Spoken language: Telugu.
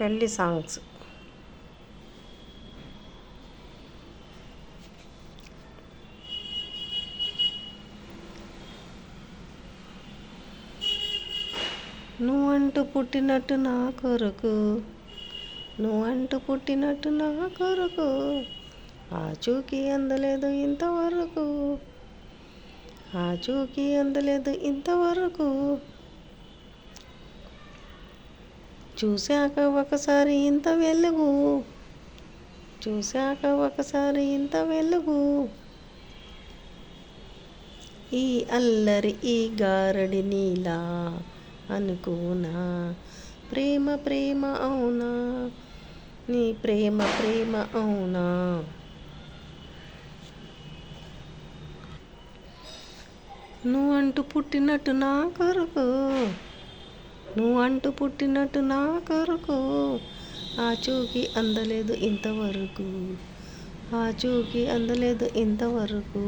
పెళ్ళి సాంగ్స్. నువ్వంటూ పుట్టినట్టు నా కొరకు, నువ్వంటూ పుట్టినట్టు నా కొరకు, ఆచూకీ అందలేదు ఇంతవరకు, ఆచూకీ అందలేదు ఇంతవరకు, చూశాక ఒకసారి ఇంత వెలుగు, చూశాక ఒకసారి ఇంత వెలుగు, ఈ అల్లరి ఈ గారడి నీలా అనుకోనా, ప్రేమ ప్రేమ అవునా, నీ ప్రేమ ప్రేమ అవునా. నువ్వంటూ పుట్టినట్టు నా కొరకు, నువ్వంటూ పుట్టినట్టు నా కొరకు, ఆచూకీ అందలేదు ఇంతవరకు, ఆచూకీ అందలేదు ఇంతవరకు.